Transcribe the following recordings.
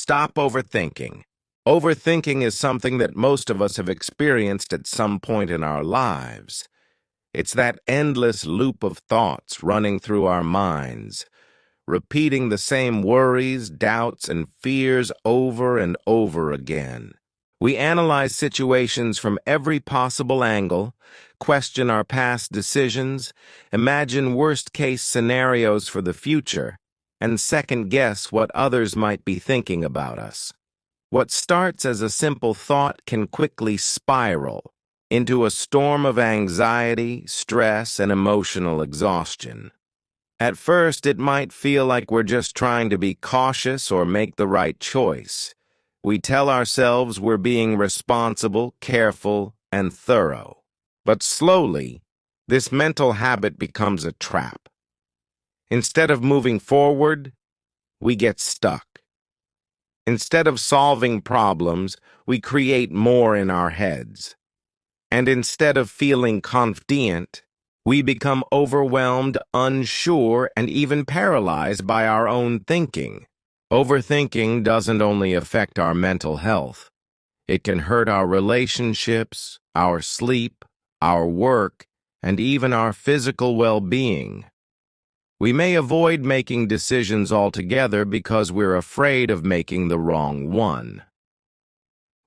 Stop overthinking. Overthinking is something that most of us have experienced at some point in our lives. It's that endless loop of thoughts running through our minds, repeating the same worries, doubts, and fears over and over again. We analyze situations from every possible angle, question our past decisions, imagine worst-case scenarios for the future, and second-guess what others might be thinking about us. What starts as a simple thought can quickly spiral into a storm of anxiety, stress, and emotional exhaustion. At first, it might feel like we're just trying to be cautious or make the right choice. We tell ourselves we're being responsible, careful, and thorough. But slowly, this mental habit becomes a trap. Instead of moving forward, we get stuck. Instead of solving problems, we create more in our heads. And instead of feeling confident, we become overwhelmed, unsure, and even paralyzed by our own thinking. Overthinking doesn't only affect our mental health. It can hurt our relationships, our sleep, our work, and even our physical well-being. We may avoid making decisions altogether because we're afraid of making the wrong one.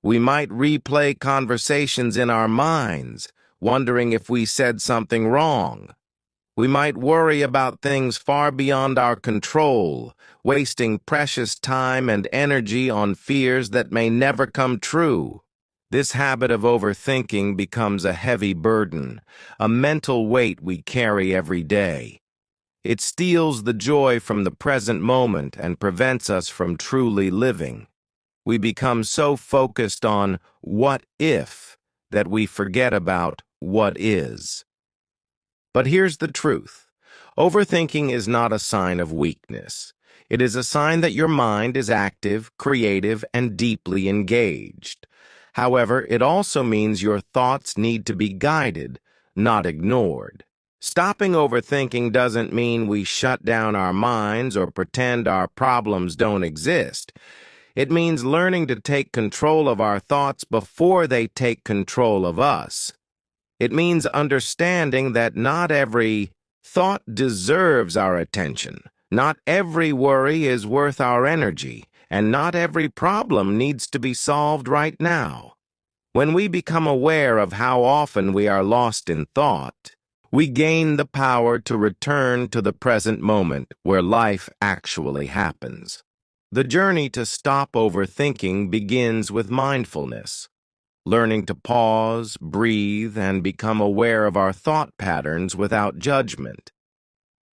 We might replay conversations in our minds, wondering if we said something wrong. We might worry about things far beyond our control, wasting precious time and energy on fears that may never come true. This habit of overthinking becomes a heavy burden, a mental weight we carry every day. It steals the joy from the present moment and prevents us from truly living. We become so focused on what if that we forget about what is. But here's the truth. Overthinking is not a sign of weakness. It is a sign that your mind is active, creative, and deeply engaged. However, it also means your thoughts need to be guided, not ignored. Stopping overthinking doesn't mean we shut down our minds or pretend our problems don't exist. It means learning to take control of our thoughts before they take control of us. It means understanding that not every thought deserves our attention. Not every worry is worth our energy, and not every problem needs to be solved right now. When we become aware of how often we are lost in thought, we gain the power to return to the present moment where life actually happens. The journey to stop overthinking begins with mindfulness, learning to pause, breathe, and become aware of our thought patterns without judgment.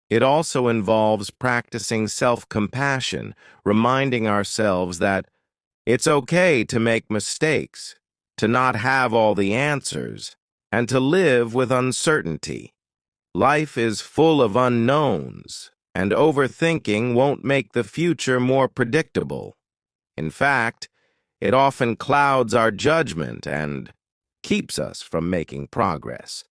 It also involves practicing self-compassion, reminding ourselves that it's okay to make mistakes, to not have all the answers, and to live with uncertainty. Life is full of unknowns, and overthinking won't make the future more predictable. In fact, it often clouds our judgment and keeps us from making progress.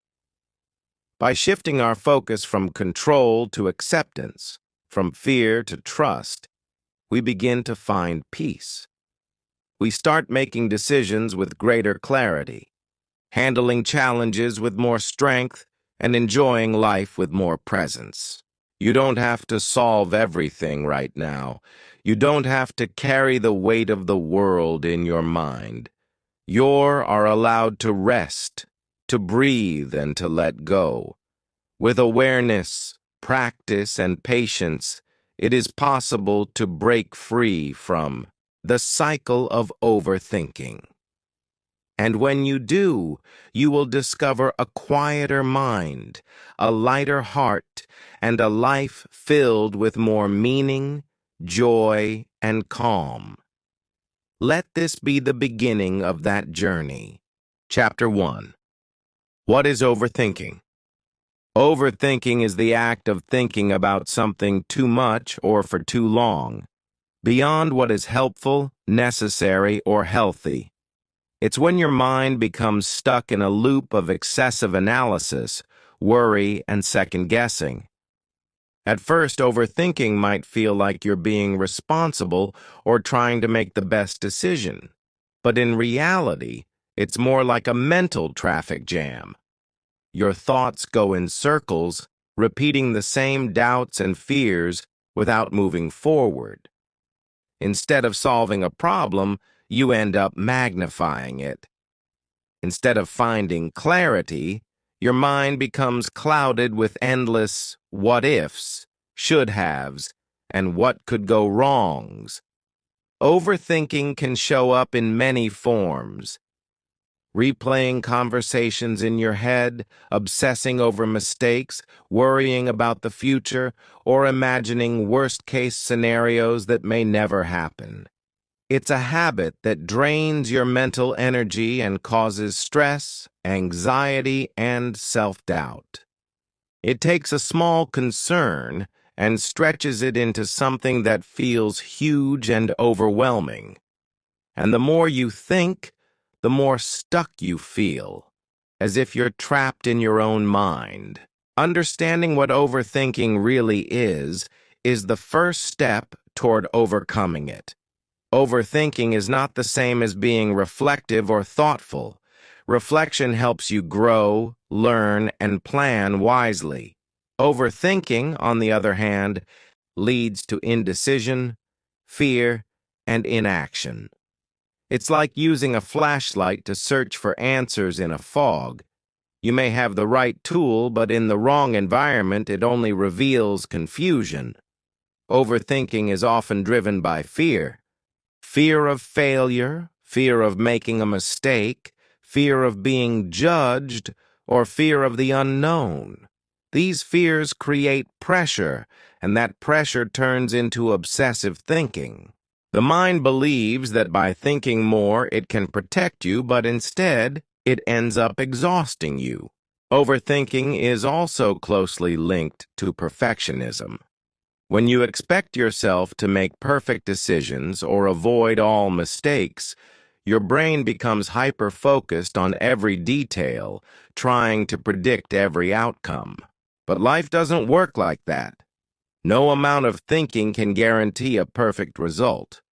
By shifting our focus from control to acceptance, from fear to trust, we begin to find peace. We start making decisions with greater clarity, handling challenges with more strength, and enjoying life with more presence. You don't have to solve everything right now. You don't have to carry the weight of the world in your mind. You are allowed to rest, to breathe, and to let go. With awareness, practice, and patience, it is possible to break free from the cycle of overthinking. And when you do, you will discover a quieter mind, a lighter heart, and a life filled with more meaning, joy, and calm. Let this be the beginning of that journey. Chapter 1. What is overthinking? Overthinking is the act of thinking about something too much or for too long, beyond what is helpful, necessary, or healthy. It's when your mind becomes stuck in a loop of excessive analysis, worry, and second-guessing. At first, overthinking might feel like you're being responsible or trying to make the best decision. But in reality, it's more like a mental traffic jam. Your thoughts go in circles, repeating the same doubts and fears without moving forward. Instead of solving a problem, you end up magnifying it. Instead of finding clarity, your mind becomes clouded with endless what-ifs, should-haves, and what could go wrongs. Overthinking can show up in many forms. Replaying conversations in your head, obsessing over mistakes, worrying about the future, or imagining worst-case scenarios that may never happen. It's a habit that drains your mental energy and causes stress, anxiety, and self-doubt. It takes a small concern and stretches it into something that feels huge and overwhelming. And the more you think, the more stuck you feel, as if you're trapped in your own mind. Understanding what overthinking really is the first step toward overcoming it. Overthinking is not the same as being reflective or thoughtful. Reflection helps you grow, learn, and plan wisely. Overthinking, on the other hand, leads to indecision, fear, and inaction. It's like using a flashlight to search for answers in a fog. You may have the right tool, but in the wrong environment, it only reveals confusion. Overthinking is often driven by fear. Fear of failure, fear of making a mistake, fear of being judged, or fear of the unknown. These fears create pressure, and that pressure turns into obsessive thinking. The mind believes that by thinking more it can protect you, but instead it ends up exhausting you. Overthinking is also closely linked to perfectionism. When you expect yourself to make perfect decisions or avoid all mistakes, your brain becomes hyper-focused on every detail, trying to predict every outcome. But life doesn't work like that. No amount of thinking can guarantee a perfect result.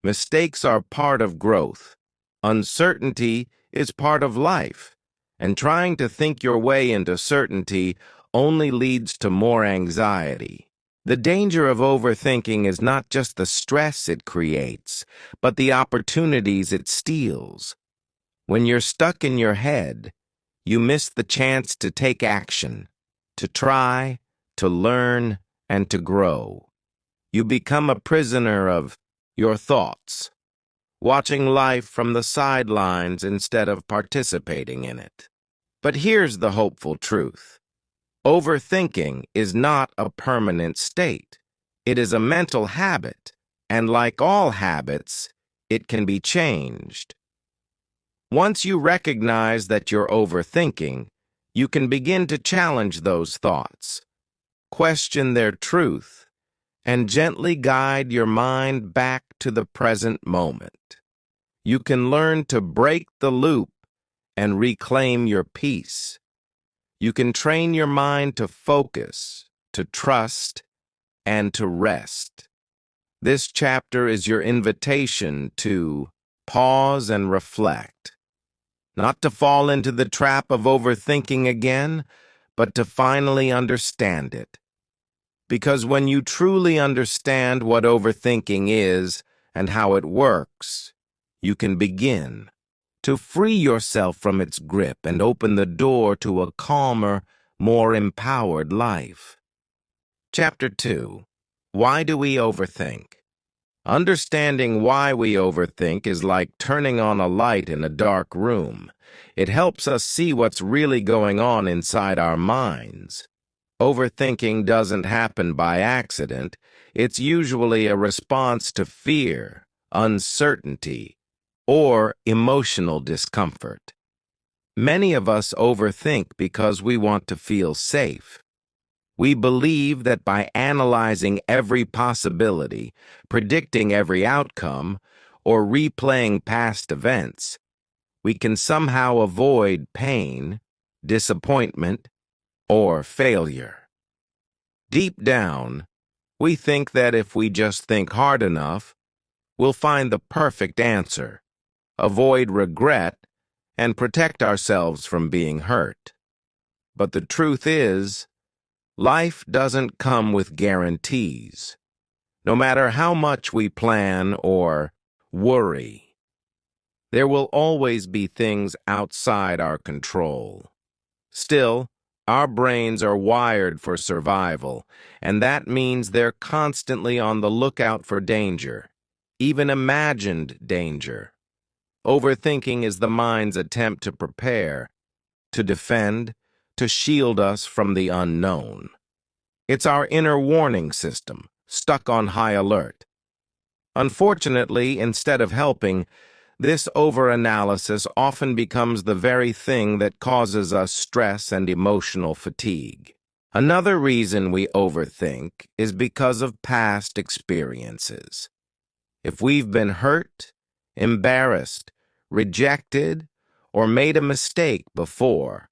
Mistakes are part of growth. Uncertainty is part of life. And trying to think your way into certainty only leads to more anxiety. The danger of overthinking is not just the stress it creates, but the opportunities it steals. When you're stuck in your head, you miss the chance to take action, to try, to learn, and to grow. You become a prisoner of your thoughts, watching life from the sidelines instead of participating in it. But here's the hopeful truth. Overthinking is not a permanent state. It is a mental habit, and like all habits, it can be changed. Once you recognize that you're overthinking, you can begin to challenge those thoughts, question their truth, and gently guide your mind back to the present moment. You can learn to break the loop and reclaim your peace. You can train your mind to focus, to trust, and to rest. This chapter is your invitation to pause and reflect, not to fall into the trap of overthinking again, but to finally understand it. Because when you truly understand what overthinking is and how it works, you can begin to free yourself from its grip and open the door to a calmer, more empowered life. Chapter 2. Why do we overthink? Understanding why we overthink is like turning on a light in a dark room. It helps us see what's really going on inside our minds. Overthinking doesn't happen by accident. It's usually a response to fear, uncertainty, or emotional discomfort. Many of us overthink because we want to feel safe. We believe that by analyzing every possibility, predicting every outcome, or replaying past events, we can somehow avoid pain, disappointment, or failure. Deep down, we think that if we just think hard enough, we'll find the perfect answer, avoid regret, and protect ourselves from being hurt. But the truth is, life doesn't come with guarantees. No matter how much we plan or worry, there will always be things outside our control. Still, our brains are wired for survival, and that means they're constantly on the lookout for danger, even imagined danger. Overthinking is the mind's attempt to prepare, to defend, to shield us from the unknown. It's our inner warning system, stuck on high alert. Unfortunately, instead of helping, this overanalysis often becomes the very thing that causes us stress and emotional fatigue. Another reason we overthink is because of past experiences. If we've been hurt, embarrassed, rejected, or made a mistake before,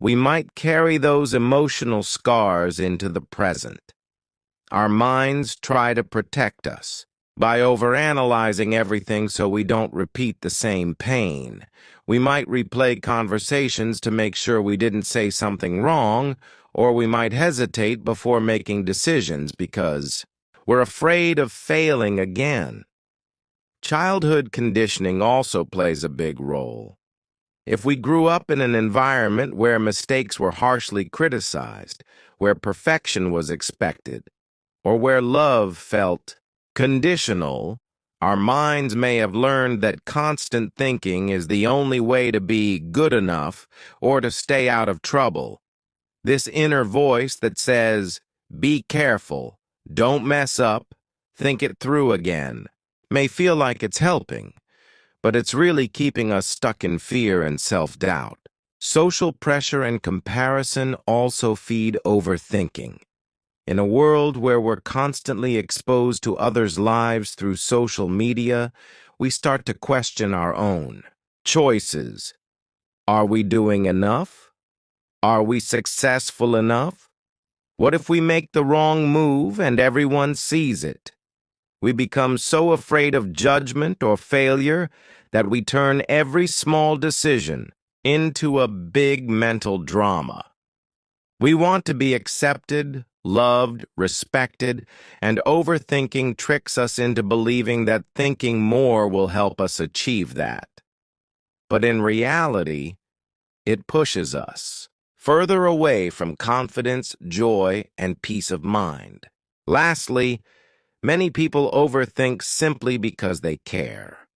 we might carry those emotional scars into the present. Our minds try to protect us by overanalyzing everything so we don't repeat the same pain. We might replay conversations to make sure we didn't say something wrong, or we might hesitate before making decisions because we're afraid of failing again. Childhood conditioning also plays a big role. If we grew up in an environment where mistakes were harshly criticized, where perfection was expected, or where love felt conditional, our minds may have learned that constant thinking is the only way to be good enough or to stay out of trouble. This inner voice that says, "Be careful, don't mess up, think it through again," may feel like it's helping, but it's really keeping us stuck in fear and self-doubt. Social pressure and comparison also feed overthinking. In a world where we're constantly exposed to others' lives through social media, we start to question our own choices. Are we doing enough? Are we successful enough? What if we make the wrong move and everyone sees it? We become so afraid of judgment or failure that we turn every small decision into a big mental drama. We want to be accepted, loved, respected, and overthinking tricks us into believing that thinking more will help us achieve that. But in reality, it pushes us further away from confidence, joy, and peace of mind. Lastly, many people overthink simply because they care.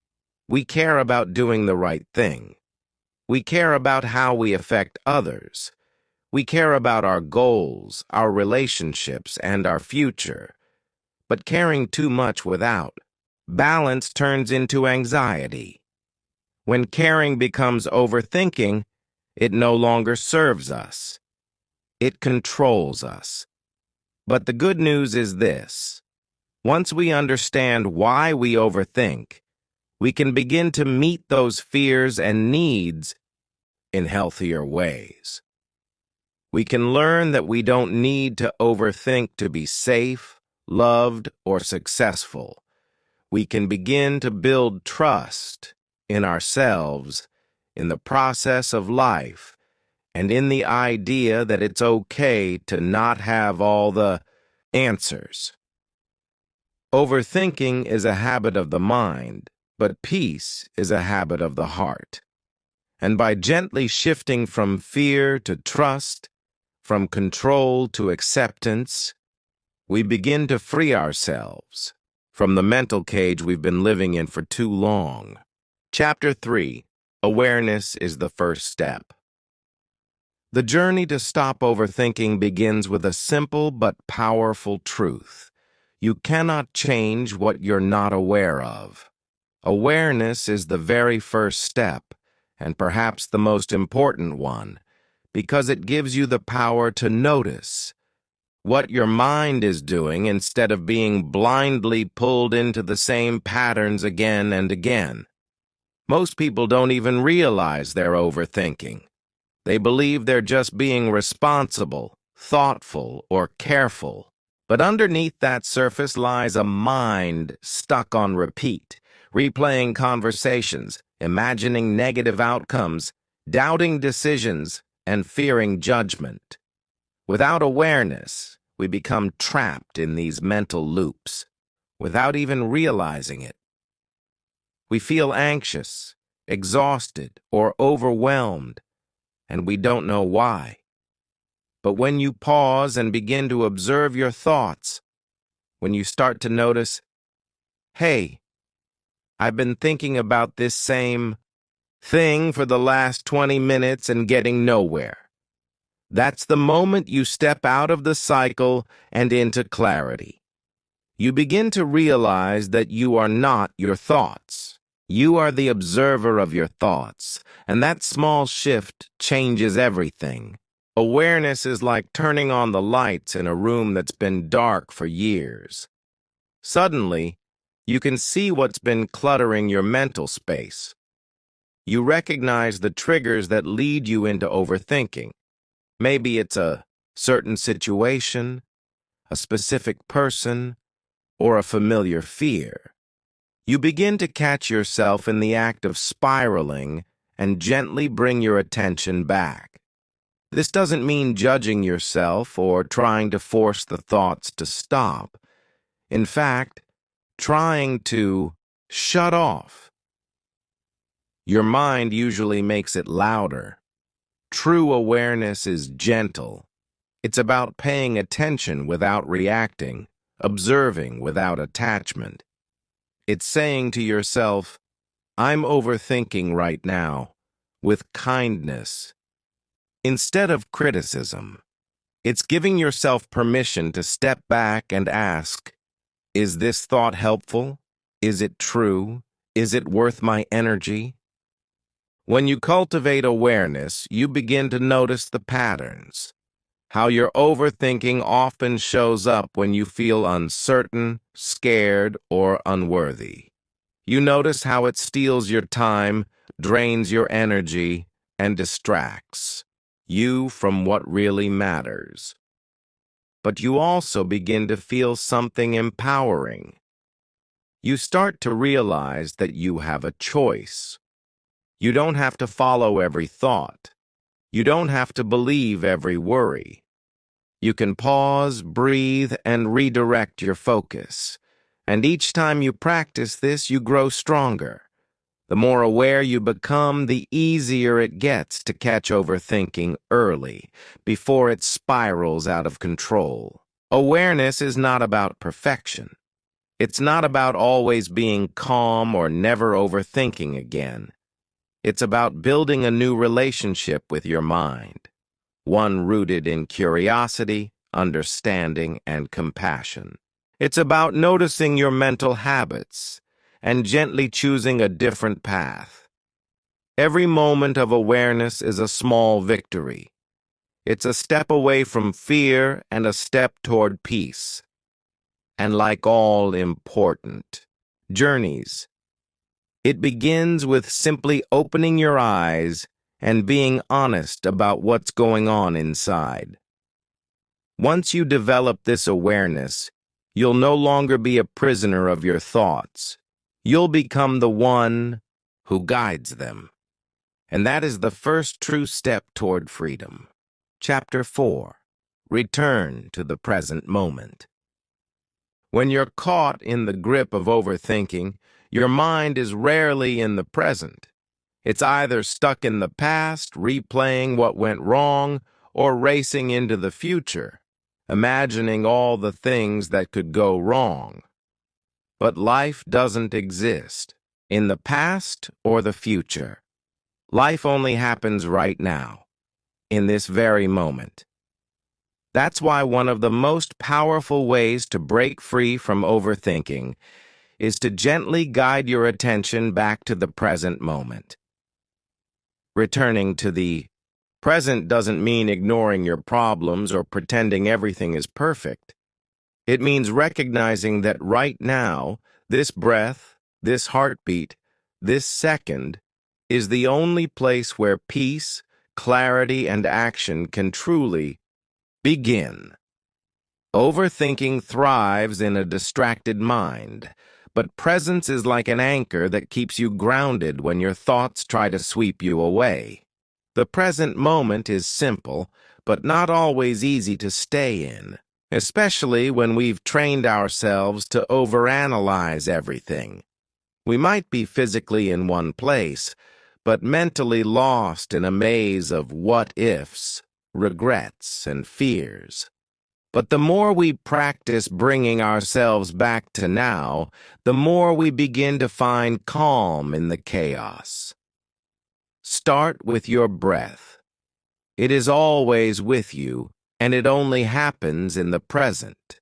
We care about doing the right thing. We care about how we affect others. We care about our goals, our relationships, and our future. But caring too much without balance turns into anxiety. When caring becomes overthinking, it no longer serves us. It controls us. But the good news is this. Once we understand why we overthink, we can begin to meet those fears and needs in healthier ways. We can learn that we don't need to overthink to be safe, loved, or successful. We can begin to build trust in ourselves, in the process of life, and in the idea that it's okay to not have all the answers. Overthinking is a habit of the mind, but peace is a habit of the heart. And by gently shifting from fear to trust, from control to acceptance, we begin to free ourselves from the mental cage we've been living in for too long. Chapter 3. Awareness is the first step. The journey to stop overthinking begins with a simple but powerful truth. You cannot change what you're not aware of. Awareness is the very first step, and perhaps the most important one, because it gives you the power to notice what your mind is doing instead of being blindly pulled into the same patterns again and again. Most people don't even realize they're overthinking. They believe they're just being responsible, thoughtful, or careful. But underneath that surface lies a mind stuck on repeat, replaying conversations, imagining negative outcomes, doubting decisions, and fearing judgment. Without awareness, we become trapped in these mental loops, without even realizing it. We feel anxious, exhausted, or overwhelmed, and we don't know why. But when you pause and begin to observe your thoughts, when you start to notice, hey, I've been thinking about this same thing for the last 20 minutes and getting nowhere. That's the moment you step out of the cycle and into clarity. You begin to realize that you are not your thoughts. You are the observer of your thoughts, and that small shift changes everything. Awareness is like turning on the lights in a room that's been dark for years. Suddenly, you can see what's been cluttering your mental space. You recognize the triggers that lead you into overthinking. Maybe it's a certain situation, a specific person, or a familiar fear. You begin to catch yourself in the act of spiraling and gently bring your attention back. This doesn't mean judging yourself or trying to force the thoughts to stop. In fact, trying to shut off. Your mind usually makes it louder. True awareness is gentle. It's about paying attention without reacting, observing without attachment. It's saying to yourself, I'm overthinking right now, with kindness, instead of criticism. It's giving yourself permission to step back and ask, is this thought helpful? Is it true? Is it worth my energy? When you cultivate awareness, you begin to notice the patterns. How your overthinking often shows up when you feel uncertain, scared, or unworthy. You notice how it steals your time, drains your energy, and distracts you from what really matters. But you also begin to feel something empowering. You start to realize that you have a choice. You don't have to follow every thought. You don't have to believe every worry. You can pause, breathe, and redirect your focus. And each time you practice this, you grow stronger. The more aware you become, the easier it gets to catch overthinking early, before it spirals out of control. Awareness is not about perfection. It's not about always being calm or never overthinking again. It's about building a new relationship with your mind, one rooted in curiosity, understanding, and compassion. It's about noticing your mental habits and gently choosing a different path. Every moment of awareness is a small victory. It's a step away from fear and a step toward peace. And like all important journeys, it begins with simply opening your eyes and being honest about what's going on inside. Once you develop this awareness, you'll no longer be a prisoner of your thoughts. You'll become the one who guides them. And that is the first true step toward freedom. Chapter 4. Return to the present moment. When you're caught in the grip of overthinking, your mind is rarely in the present. It's either stuck in the past, replaying what went wrong, or racing into the future, imagining all the things that could go wrong. But life doesn't exist in the past or the future. Life only happens right now, in this very moment. That's why one of the most powerful ways to break free from overthinking is to gently guide your attention back to the present moment. Returning to the present doesn't mean ignoring your problems or pretending everything is perfect. It means recognizing that right now, this breath, this heartbeat, this second, is the only place where peace, clarity, and action can truly Begin. Overthinking thrives in a distracted mind, but presence is like an anchor that keeps you grounded when your thoughts try to sweep you away. The present moment is simple, but not always easy to stay in, especially when we've trained ourselves to overanalyze everything. We might be physically in one place, but mentally lost in a maze of what-ifs, regrets, and fears. But the more we practice bringing ourselves back to now, the more we begin to find calm in the chaos. Start with your breath. It is always with you, and it only happens in the present.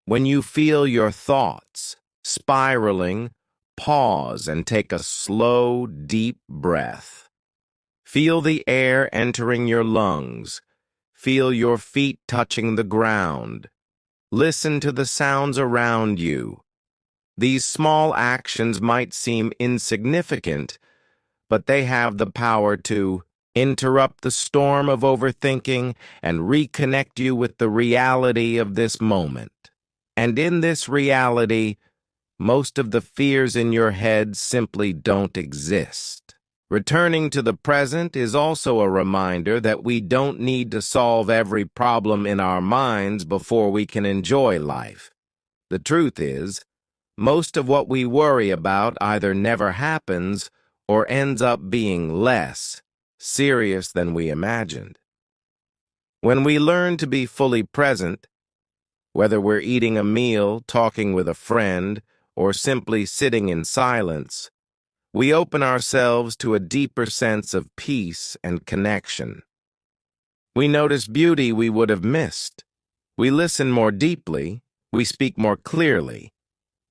When you feel your thoughts spiraling, pause and take a slow, deep breath. Feel the air entering your lungs. Feel your feet touching the ground. Listen to the sounds around you. These small actions might seem insignificant, but they have the power to interrupt the storm of overthinking and reconnect you with the reality of this moment. And in this reality, most of the fears in your head simply don't exist. Returning to the present is also a reminder that we don't need to solve every problem in our minds before we can enjoy life. The truth is, most of what we worry about either never happens or ends up being less serious than we imagined. When we learn to be fully present, whether we're eating a meal, talking with a friend, or simply sitting in silence, we open ourselves to a deeper sense of peace and connection. We notice beauty we would have missed. We listen more deeply, we speak more clearly,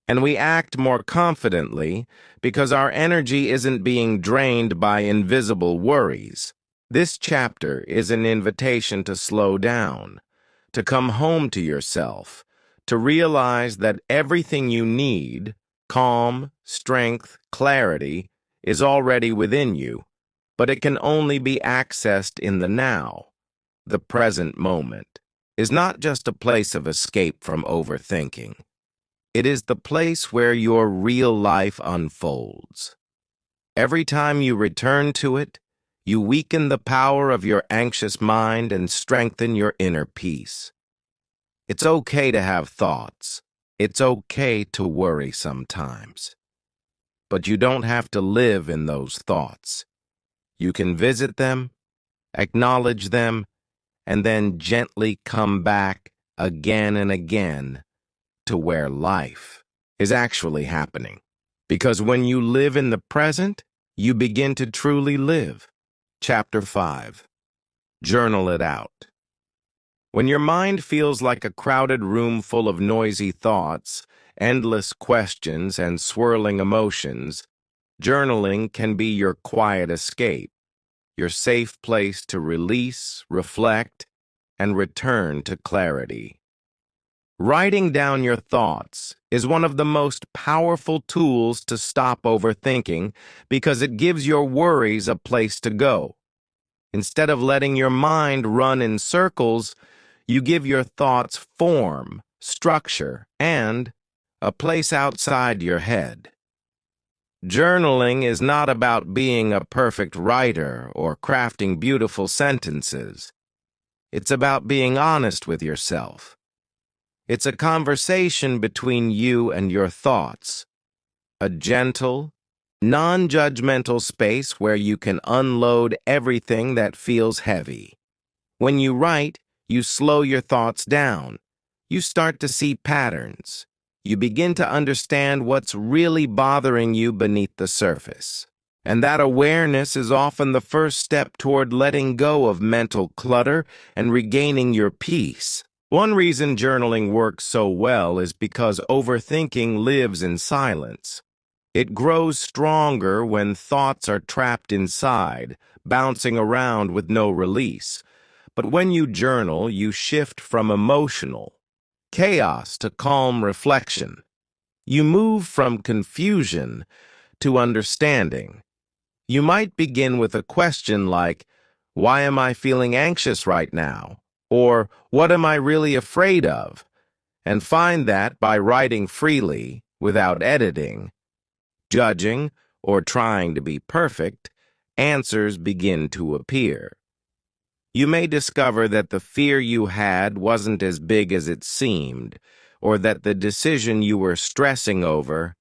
and we act more confidently because our energy isn't being drained by invisible worries. This chapter is an invitation to slow down, to come home to yourself, to realize that everything you need, calm, strength, clarity, is already within you, but it can only be accessed in the now. The present moment is not just a place of escape from overthinking. It is the place where your real life unfolds. Every time you return to it, you weaken the power of your anxious mind and strengthen your inner peace. It's okay to have thoughts. It's okay to worry sometimes. But you don't have to live in those thoughts. You can visit them, acknowledge them, and then gently come back again and again to where life is actually happening. Because when you live in the present, you begin to truly live. Chapter 5. Journal it out. When your mind feels like a crowded room full of noisy thoughts, endless questions, and swirling emotions, journaling can be your quiet escape, your safe place to release, reflect, and return to clarity. Writing down your thoughts is one of the most powerful tools to stop overthinking because it gives your worries a place to go. Instead of letting your mind run in circles, you give your thoughts form, structure, and a place outside your head. Journaling is not about being a perfect writer or crafting beautiful sentences. It's about being honest with yourself. It's a conversation between you and your thoughts, a gentle, non-judgmental space where you can unload everything that feels heavy. When you write, you slow your thoughts down. You start to see patterns. You begin to understand what's really bothering you beneath the surface. And that awareness is often the first step toward letting go of mental clutter and regaining your peace. One reason journaling works so well is because overthinking lives in silence. It grows stronger when thoughts are trapped inside, bouncing around with no release. But when you journal, you shift from emotional chaos to calm reflection. You move from confusion to understanding. You might begin with a question like, "Why am I feeling anxious right now?" Or what am I really afraid of? And find that by writing freely, without editing, judging, or trying to be perfect, answers begin to appear. You may discover that the fear you had wasn't as big as it seemed, or that the decision you were stressing over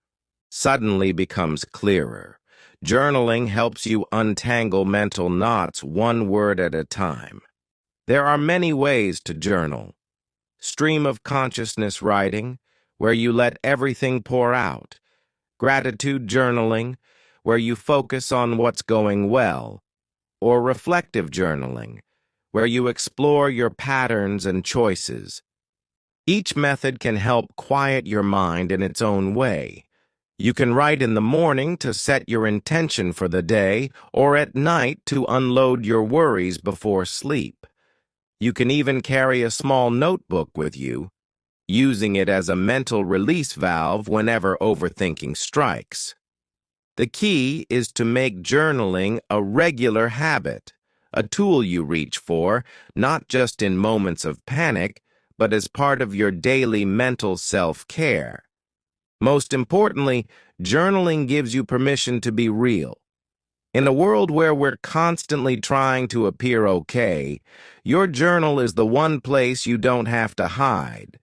suddenly becomes clearer. Journaling helps you untangle mental knots one word at a time. There are many ways to journal. Stream of consciousness writing, where you let everything pour out. Gratitude journaling, where you focus on what's going well. Or reflective journaling, where you explore your patterns and choices. Each method can help quiet your mind in its own way. You can write in the morning to set your intention for the day, or at night to unload your worries before sleep. You can even carry a small notebook with you, using it as a mental release valve whenever overthinking strikes. The key is to make journaling a regular habit, a tool you reach for, not just in moments of panic, but as part of your daily mental self-care. Most importantly, journaling gives you permission to be real. In a world where we're constantly trying to appear okay, your journal is the one place you don't have to hide.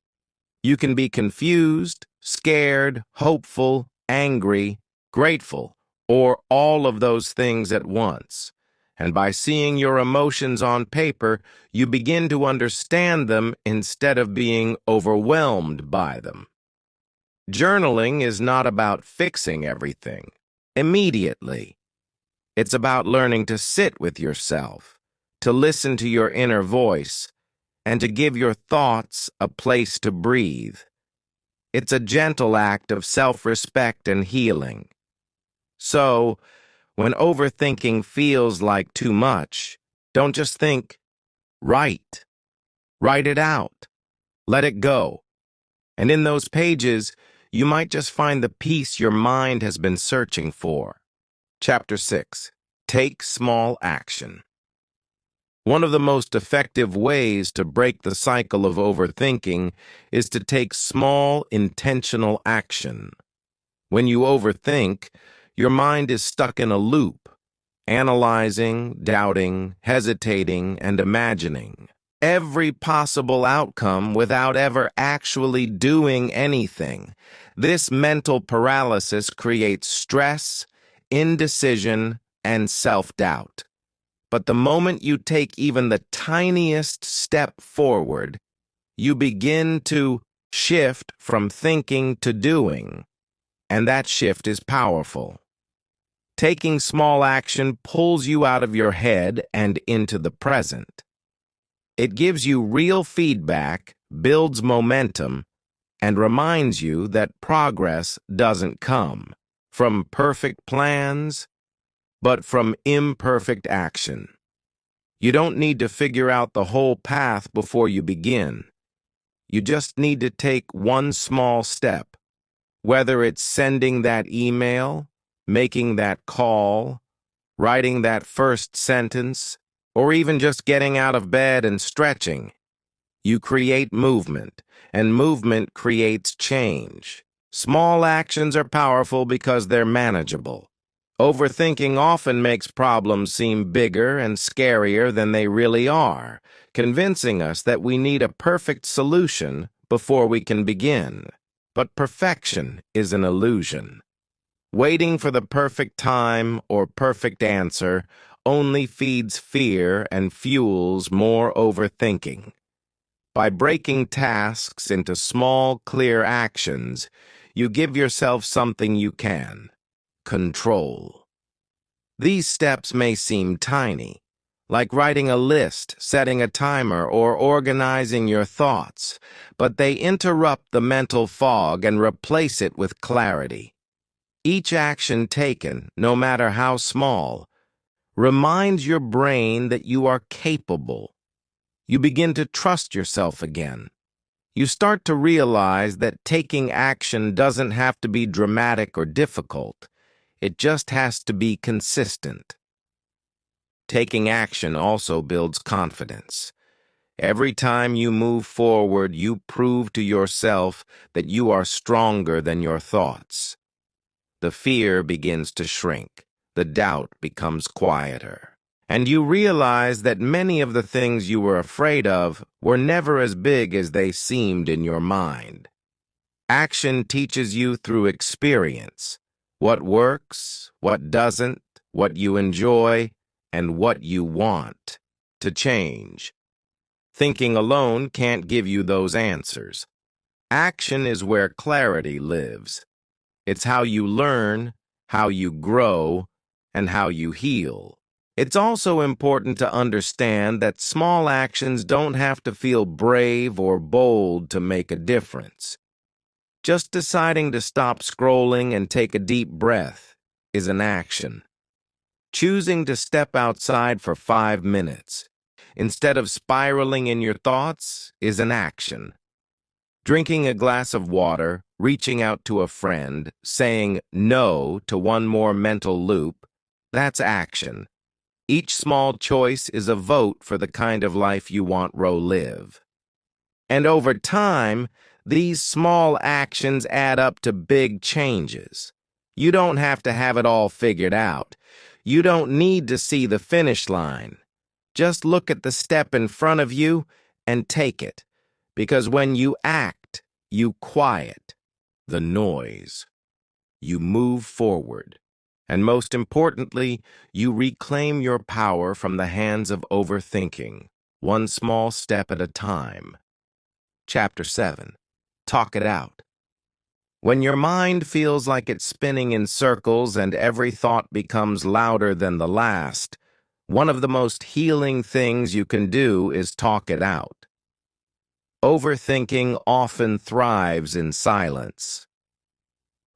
You can be confused, scared, hopeful, angry, grateful, or all of those things at once. And by seeing your emotions on paper, you begin to understand them instead of being overwhelmed by them. Journaling is not about fixing everything immediately. It's about learning to sit with yourself, to listen to your inner voice, and to give your thoughts a place to breathe. It's a gentle act of self-respect and healing. So, when overthinking feels like too much, don't just think, write. Write it out. Let it go. And in those pages, you might just find the peace your mind has been searching for. Chapter 6. Take small action. One of the most effective ways to break the cycle of overthinking is to take small, intentional action. When you overthink, your mind is stuck in a loop, analyzing, doubting, hesitating, and imagining every possible outcome without ever actually doing anything. This mental paralysis creates stress, indecision, and self-doubt. But the moment you take even the tiniest step forward, you begin to shift from thinking to doing, and that shift is powerful. Taking small action pulls you out of your head and into the present. It gives you real feedback, builds momentum, and reminds you that progress doesn't come from perfect plans, but from imperfect action. You don't need to figure out the whole path before you begin. You just need to take one small step, whether it's sending that email, making that call, writing that first sentence, or even just getting out of bed and stretching. You create movement, and movement creates change. Small actions are powerful because they're manageable. Overthinking often makes problems seem bigger and scarier than they really are, convincing us that we need a perfect solution before we can begin. But perfection is an illusion. Waiting for the perfect time or perfect answer only feeds fear and fuels more overthinking. By breaking tasks into small, clear actions, you give yourself something you can control. These steps may seem tiny, like writing a list, setting a timer, or organizing your thoughts, but they interrupt the mental fog and replace it with clarity. Each action taken, no matter how small, reminds your brain that you are capable. You begin to trust yourself again. You start to realize that taking action doesn't have to be dramatic or difficult. It just has to be consistent. Taking action also builds confidence. Every time you move forward, you prove to yourself that you are stronger than your thoughts. The fear begins to shrink. The doubt becomes quieter. And you realize that many of the things you were afraid of were never as big as they seemed in your mind. Action teaches you through experience what works, what doesn't, what you enjoy, and what you want to change. Thinking alone can't give you those answers. Action is where clarity lives. It's how you learn, how you grow, and how you heal. It's also important to understand that small actions don't have to feel brave or bold to make a difference. Just deciding to stop scrolling and take a deep breath is an action. Choosing to step outside for 5 minutes instead of spiraling in your thoughts is an action. Drinking a glass of water, reaching out to a friend, saying no to one more mental loop, that's action. Each small choice is a vote for the kind of life you want to live. And over time, these small actions add up to big changes. You don't have to have it all figured out. You don't need to see the finish line. Just look at the step in front of you and take it. Because when you act, you quiet the noise. You move forward. And most importantly, you reclaim your power from the hands of overthinking, one small step at a time. Chapter 7. Talk it out. When your mind feels like it's spinning in circles and every thought becomes louder than the last, one of the most healing things you can do is talk it out. Overthinking often thrives in silence.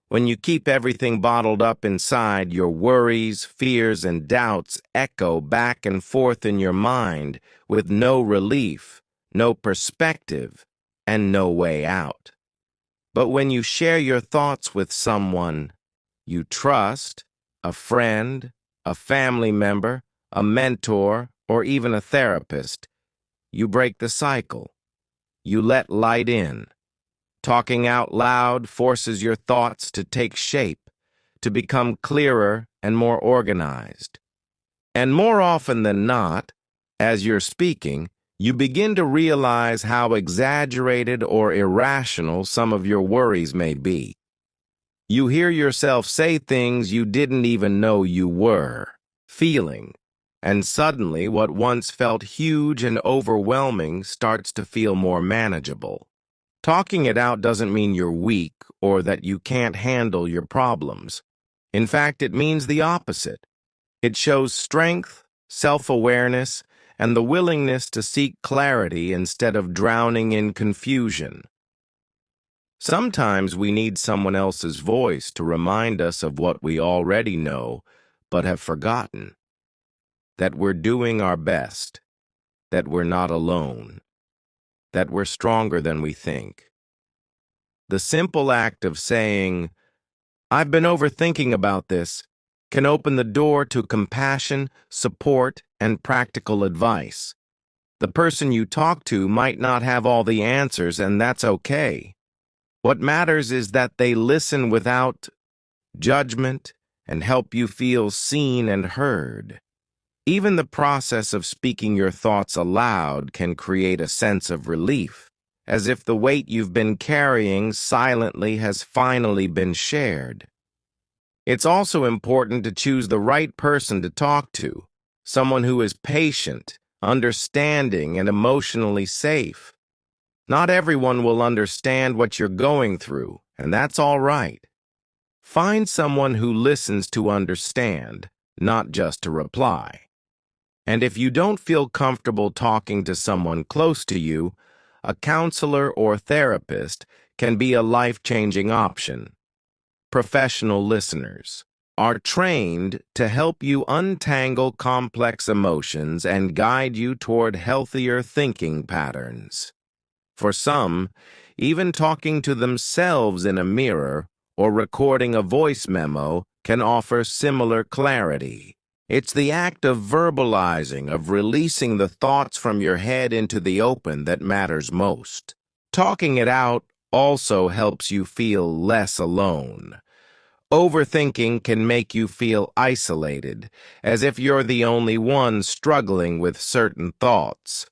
When you keep everything bottled up inside, your worries, fears, and doubts echo back and forth in your mind with no relief, no perspective, and no way out. But when you share your thoughts with someone you trust, a friend, a family member, a mentor, or even a therapist, you break the cycle. You let light in. Talking out loud forces your thoughts to take shape, to become clearer and more organized. And more often than not, as you're speaking, you begin to realize how exaggerated or irrational some of your worries may be. You hear yourself say things you didn't even know you were feeling, and suddenly what once felt huge and overwhelming starts to feel more manageable. Talking it out doesn't mean you're weak or that you can't handle your problems. In fact, it means the opposite. It shows strength, self-awareness, and the willingness to seek clarity instead of drowning in confusion. Sometimes we need someone else's voice to remind us of what we already know but have forgotten. That we're doing our best, that we're not alone, that we're stronger than we think. The simple act of saying, "I've been overthinking about this," can open the door to compassion, support, and practical advice. The person you talk to might not have all the answers, and that's okay. What matters is that they listen without judgment and help you feel seen and heard. Even the process of speaking your thoughts aloud can create a sense of relief, as if the weight you've been carrying silently has finally been shared. It's also important to choose the right person to talk to, someone who is patient, understanding, and emotionally safe. Not everyone will understand what you're going through, and that's all right. Find someone who listens to understand, not just to reply. And if you don't feel comfortable talking to someone close to you, a counselor or therapist can be a life-changing option. Professional listeners are trained to help you untangle complex emotions and guide you toward healthier thinking patterns. For some, even talking to themselves in a mirror or recording a voice memo can offer similar clarity. It's the act of verbalizing, of releasing the thoughts from your head into the open that matters most. Talking it out also helps you feel less alone. Overthinking can make you feel isolated, as if you're the only one struggling with certain thoughts.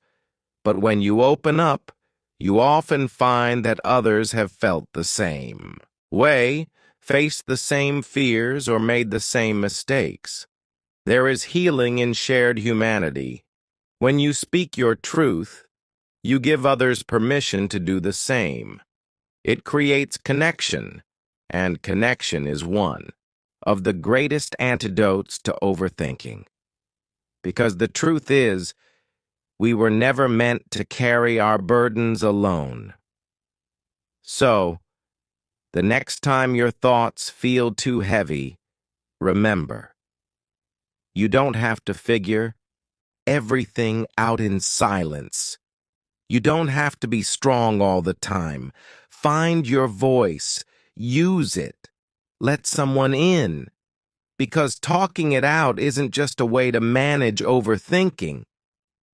But when you open up, you often find that others have felt the same way, faced the same fears, or made the same mistakes. There is healing in shared humanity. When you speak your truth, you give others permission to do the same. It creates connection, and connection is one of the greatest antidotes to overthinking. Because the truth is, we were never meant to carry our burdens alone. So, the next time your thoughts feel too heavy, remember, you don't have to figure everything out in silence. You don't have to be strong all the time. Find your voice. Use it. Let someone in. Because talking it out isn't just a way to manage overthinking.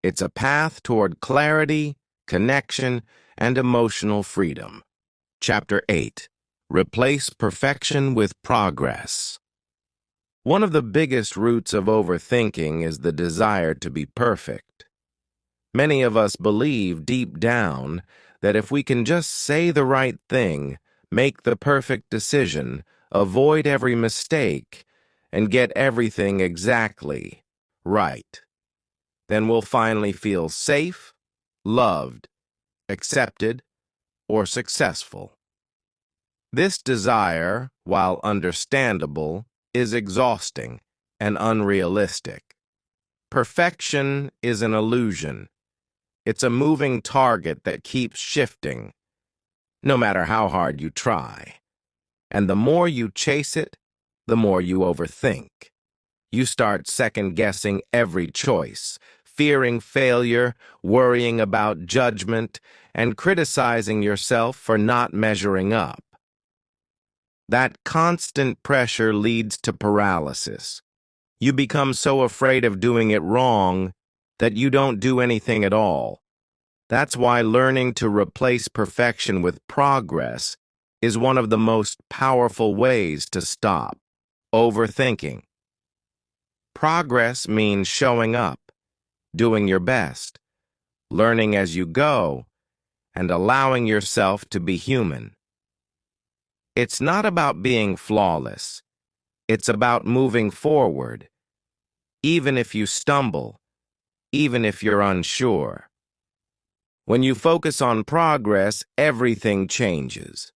It's a path toward clarity, connection, and emotional freedom. Chapter 8. Replace perfection with progress. One of the biggest roots of overthinking is the desire to be perfect. Many of us believe deep down that if we can just say the right thing, make the perfect decision, avoid every mistake, and get everything exactly right, then we'll finally feel safe, loved, accepted, or successful. This desire, while understandable, is exhausting and unrealistic. Perfection is an illusion. It's a moving target that keeps shifting, no matter how hard you try. And the more you chase it, the more you overthink. You start second-guessing every choice, fearing failure, worrying about judgment, and criticizing yourself for not measuring up. That constant pressure leads to paralysis. You become so afraid of doing it wrong that you don't do anything at all. That's why learning to replace perfection with progress is one of the most powerful ways to stop overthinking. Progress means showing up, doing your best, learning as you go, and allowing yourself to be human. It's not about being flawless. It's about moving forward, even if you stumble, even if you're unsure. When you focus on progress, everything changes.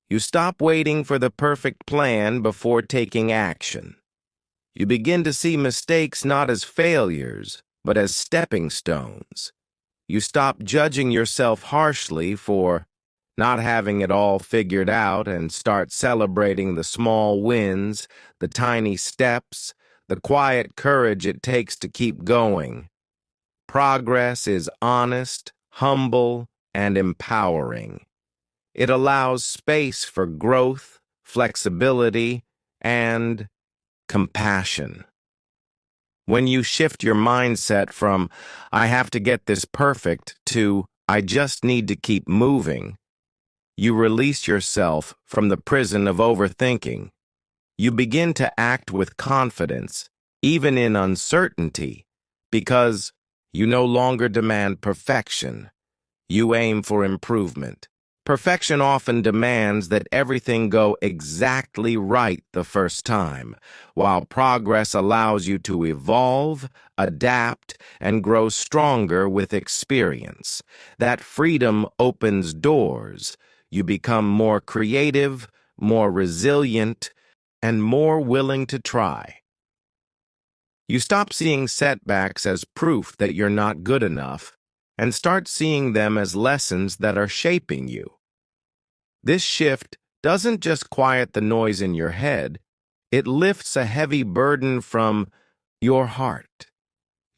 You stop waiting for the perfect plan before taking action. You begin to see mistakes not as failures, but as stepping stones. You stop judging yourself harshly for not having it all figured out and start celebrating the small wins, the tiny steps, the quiet courage it takes to keep going. Progress is honest, humble, and empowering. It allows space for growth, flexibility, and compassion. When you shift your mindset from, I have to get this perfect, to, I just need to keep moving, you release yourself from the prison of overthinking. You begin to act with confidence, even in uncertainty, because you no longer demand perfection. You aim for improvement. Perfection often demands that everything go exactly right the first time, while progress allows you to evolve, adapt, and grow stronger with experience. That freedom opens doors. You become more creative, more resilient, and more willing to try. You stop seeing setbacks as proof that you're not good enough and start seeing them as lessons that are shaping you. This shift doesn't just quiet the noise in your head, it lifts a heavy burden from your heart.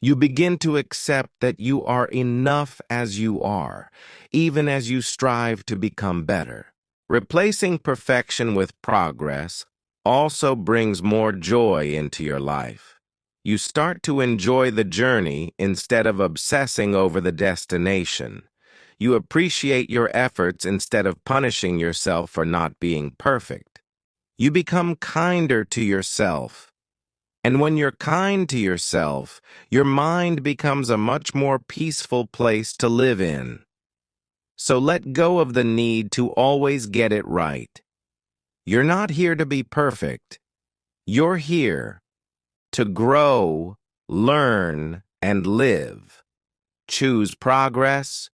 You begin to accept that you are enough as you are, even as you strive to become better. Replacing perfection with progress also brings more joy into your life. You start to enjoy the journey instead of obsessing over the destination. You appreciate your efforts instead of punishing yourself for not being perfect. You become kinder to yourself. And when you're kind to yourself, your mind becomes a much more peaceful place to live in. So let go of the need to always get it right. You're not here to be perfect. You're here to grow, learn, and live. Choose progress,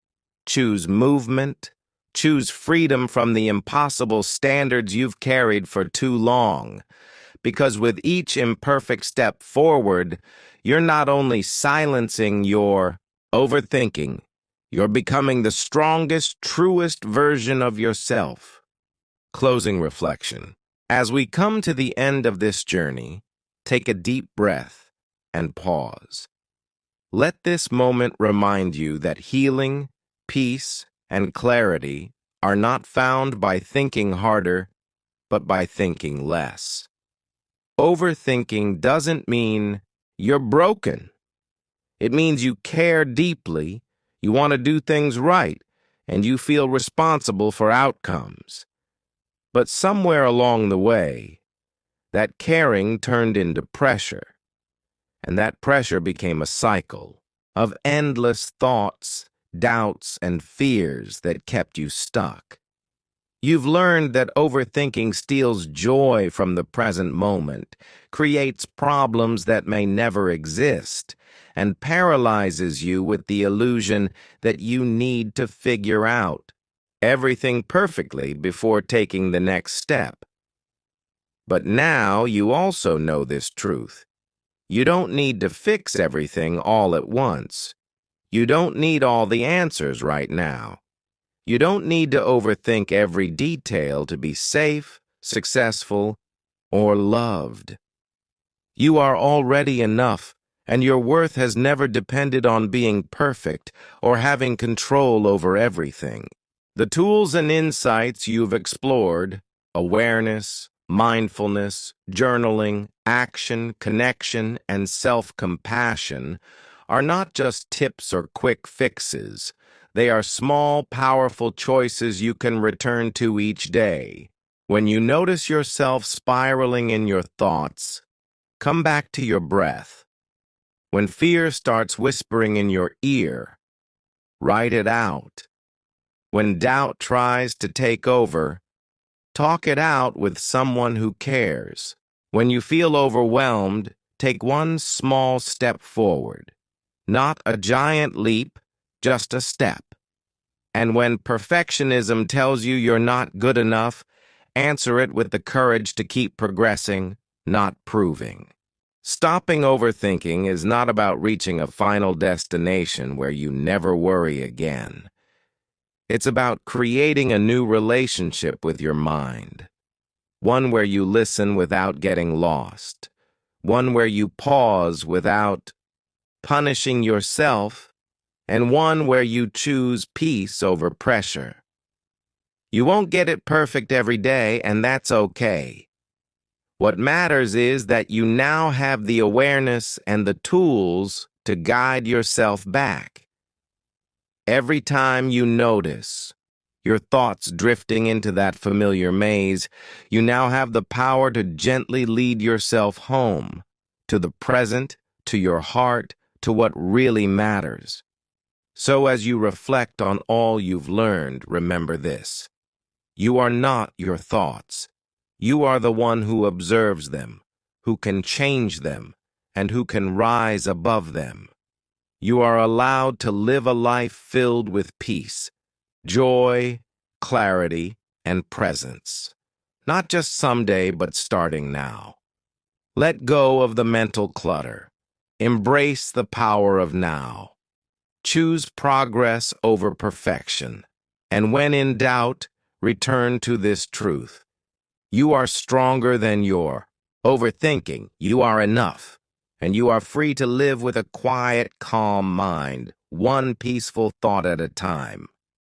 choose movement, choose freedom from the impossible standards you've carried for too long. Because with each imperfect step forward, you're not only silencing your overthinking, you're becoming the strongest, truest version of yourself. Closing reflection. As we come to the end of this journey, take a deep breath and pause. Let this moment remind you that healing, peace, and clarity are not found by thinking harder, but by thinking less. Overthinking doesn't mean you're broken. It means you care deeply, you want to do things right, and you feel responsible for outcomes. But somewhere along the way, that caring turned into pressure, and that pressure became a cycle of endless thoughts, doubts, and fears that kept you stuck. You've learned that overthinking steals joy from the present moment, creates problems that may never exist, and paralyzes you with the illusion that you need to figure out everything perfectly before taking the next step. But now you also know this truth. You don't need to fix everything all at once. You don't need all the answers right now. You don't need to overthink every detail to be safe, successful, or loved. You are already enough, and your worth has never depended on being perfect or having control over everything. The tools and insights you've explored, awareness, mindfulness, journaling, action, connection, and self-compassion, are not just tips or quick fixes. They are small, powerful choices you can return to each day. When you notice yourself spiraling in your thoughts, come back to your breath. When fear starts whispering in your ear, write it out. When doubt tries to take over, talk it out with someone who cares. When you feel overwhelmed, take one small step forward. Not a giant leap, just a step. And when perfectionism tells you you're not good enough, answer it with the courage to keep progressing, not proving. Stopping overthinking is not about reaching a final destination where you never worry again. It's about creating a new relationship with your mind. One where you listen without getting lost. One where you pause without punishing yourself, and one where you choose peace over pressure. You won't get it perfect every day, and that's okay. What matters is that you now have the awareness and the tools to guide yourself back. Every time you notice your thoughts drifting into that familiar maze, you now have the power to gently lead yourself home, to the present, to your heart, to what really matters. So as you reflect on all you've learned, remember this. You are not your thoughts. You are the one who observes them, who can change them, and who can rise above them. You are allowed to live a life filled with peace, joy, clarity, and presence. Not just someday, but starting now. Let go of the mental clutter. Embrace the power of now. Choose progress over perfection. And when in doubt, return to this truth. You are stronger than your overthinking. You are enough. And you are free to live with a quiet, calm mind, one peaceful thought at a time.